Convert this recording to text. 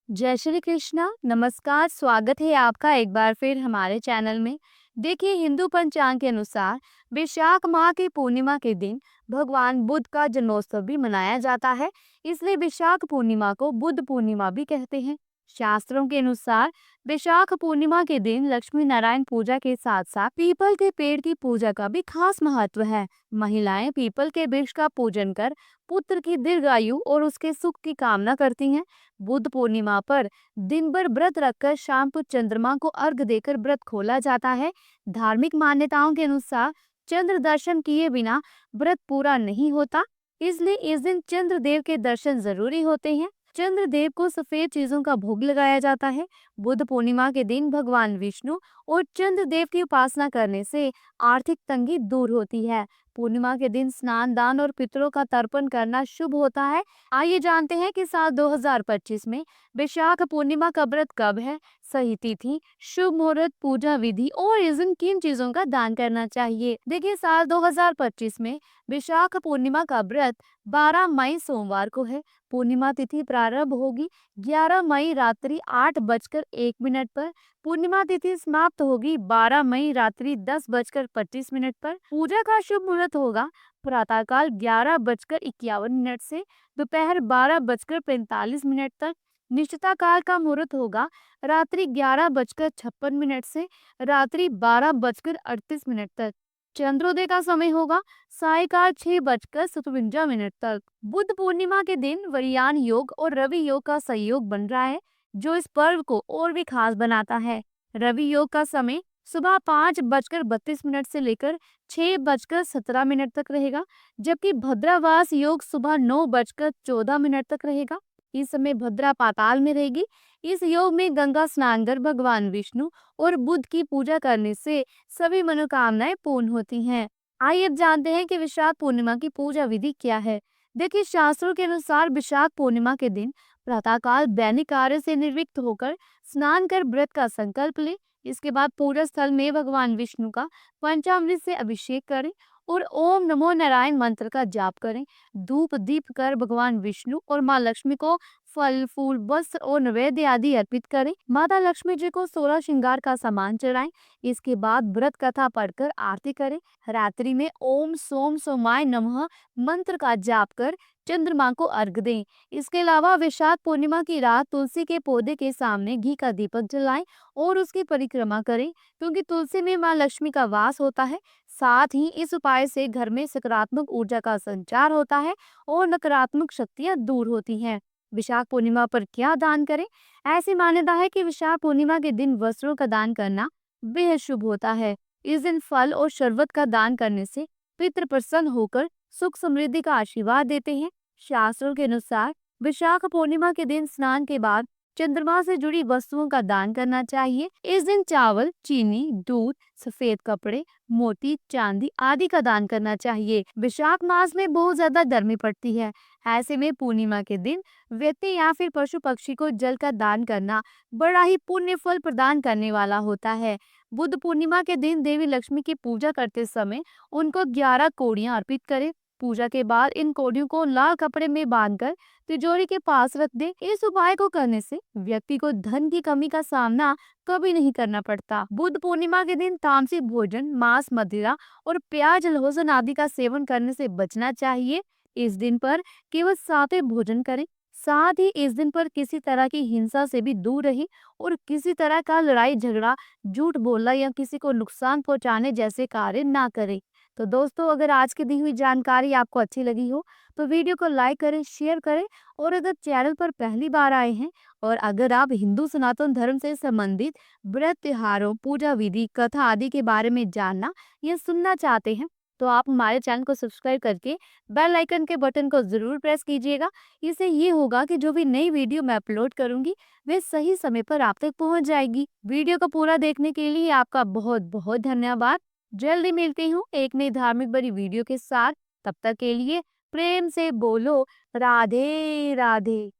जय श्री कृष्णा, नमस्कार, स्वागत है आपका एक बार फिर हमारे चैनल में। देखिए, हिंदू पंचांग के अनुसार वैशाख माह की पूर्णिमा के दिन भगवान बुद्ध का जन्मोत्सव भी मनाया जाता है। इसलिए वैशाख पूर्णिमा को बुद्ध पूर्णिमा भी कहते हैं। शास्त्रों के अनुसार वैशाख पूर्णिमा के दिन लक्ष्मी नारायण पूजा के साथ साथ पीपल के पेड़ की पूजा का भी खास महत्व है। महिलाएं पीपल के वृक्ष का पूजन कर पुत्र की दीर्घायु और उसके सुख की कामना करती हैं। बुद्ध पूर्णिमा पर दिन भर व्रत रखकर शाम को चंद्रमा को अर्घ देकर व्रत खोला जाता है। धार्मिक मान्यताओं के अनुसार चंद्र दर्शन किए बिना व्रत पूरा नहीं होता, इसलिए इस दिन चंद्र देव के दर्शन जरूरी होते हैं। चंद्र देव को सफेद चीजों का भोग लगाया जाता है। बुद्ध पूर्णिमा के दिन भगवान विष्णु और चंद्र देव की उपासना करने से आर्थिक तंगी दूर होती है। पूर्णिमा के दिन स्नान, दान और पितरों का तर्पण करना शुभ होता है। आइए जानते हैं कि साल 2025 में वैशाख पूर्णिमा का व्रत कब है, सही तिथि, शुभ मुहूर्त, पूजा विधि और इस दिन किन चीजों का दान करना चाहिए। देखिए, साल 2025 में वैशाख पूर्णिमा का व्रत 12 मई सोमवार को है। पूर्णिमा तिथि प्रारंभ होगी 11 मई रात्रि 8:01 पर। पूर्णिमा तिथि समाप्त होगी 12 मई रात्रि 10:25 पर। पूजा का शुभ मुहूर्त होगा प्रातःकाल 11:51 से दोपहर 12:45 तक। निश्चिता काल का मुहूर्त होगा रात्रि 11:56 से रात्रि 12:38 तक। चंद्रोदय का समय होगा सायकाल 6:57 तक। बुद्ध पूर्णिमा के दिन वरियान योग और रवि योग का संयोग बन रहा है, जो इस पर्व को और भी खास बनाता है। रवि योग का समय सुबह 5:32 से लेकर 6:17 तक रहेगा, जबकि भद्रावास योग सुबह 9:14 तक रहेगा। इस समय भद्रा पाताल में रहेगी। इस योग में गंगा स्नान कर भगवान विष्णु और बुद्ध की पूजा करने से सभी मनोकामनाएं पूर्ण होती हैं। आइए अब जानते हैं कि विशाख पूर्णिमा की पूजा विधि क्या है। देखिए, शास्त्रों के अनुसार विशाख पूर्णिमा के दिन प्रातःकाल दैनिक कार्य से निर्विक्त होकर स्नान कर व्रत का संकल्प ले। इसके बाद पूजा स्थल में भगवान विष्णु का पंचामृत से अभिषेक करें और ओम नमो नारायण मंत्र का जाप करें। धूप दीप कर भगवान विष्णु और माँ लक्ष्मी को फल, फूल, वस्त्र और नैवेद्य आदि अर्पित करें। माता लक्ष्मी जी को 16 श्रृंगार का सामान चढ़ाएं। इसके बाद व्रत कथा पढ़कर आरती करें। रात्रि में ओम सोम सोमाय नमः मंत्र का जाप कर चंद्रमा को अर्घ दें। इसके अलावा वैशाख पूर्णिमा की रात तुलसी के पौधे के सामने घी का दीपक जलाएं और उसकी परिक्रमा करें, क्योंकि तुलसी में माँ लक्ष्मी का वास होता है। साथ ही इस उपाय से घर में सकारात्मक ऊर्जा का संचार होता है और नकारात्मक शक्तियां दूर होती हैं। विशाख पूर्णिमा पर क्या दान करें? ऐसी मान्यता है कि विशाख पूर्णिमा के दिन वस्त्रों का दान करना बेहद शुभ होता है। इस दिन फल और शरबत का दान करने से पितृ प्रसन्न होकर सुख समृद्धि का आशीर्वाद देते हैं। शास्त्रों के अनुसार विशाख पूर्णिमा के दिन स्नान के बाद चंद्रमा से जुड़ी वस्तुओं का दान करना चाहिए। इस दिन चावल, चीनी, दूध, सफेद कपड़े, मोती, चांदी आदि का दान करना चाहिए। वैशाख मास में बहुत ज्यादा गर्मी पड़ती है। ऐसे में पूर्णिमा के दिन व्यक्ति या फिर पशु पक्षी को जल का दान करना बड़ा ही पुण्य फल प्रदान करने वाला होता है। बुद्ध पूर्णिमा के दिन देवी लक्ष्मी की पूजा करते समय उनको 11 कोड़ियां अर्पित करें। पूजा के बाद इन कोड़ियों को लाल कपड़े में बांधकर तिजोरी के पास रख दे। इस उपाय को करने से व्यक्ति को धन की कमी का सामना कभी नहीं करना पड़ता। बुद्ध पूर्णिमा के दिन तामसिक भोजन, मांस, मदिरा और प्याज, लहसुन आदि का सेवन करने से बचना चाहिए। इस दिन पर केवल सात्विक भोजन करें। साथ ही इस दिन पर किसी तरह की हिंसा से भी दूर रहें और किसी तरह का लड़ाई झगड़ा, झूठ बोलना या किसी को नुकसान पहुंचाने जैसे कार्य ना करें। तो दोस्तों, अगर आज की दी हुई जानकारी आपको अच्छी लगी हो तो वीडियो को लाइक करें, शेयर करें और अगर चैनल पर पहली बार आए हैं और अगर आप हिंदू सनातन धर्म से संबंधित व्रत, त्योहारों, पूजा विधि, कथा आदि के बारे में जानना या सुनना चाहते हैं तो आप हमारे चैनल को सब्सक्राइब करके बेल आइकन के बटन को जरूर प्रेस कीजिएगा। इससे ये होगा कि जो भी नई वीडियो मैं अपलोड करूंगी वे सही समय पर आप तक पहुंच जाएगी। वीडियो को पूरा देखने के लिए आपका बहुत बहुत धन्यवाद। जल्दी मिलती हूँ एक नई धार्मिक बड़ी वीडियो के साथ। तब तक के लिए प्रेम से बोलो राधे राधे।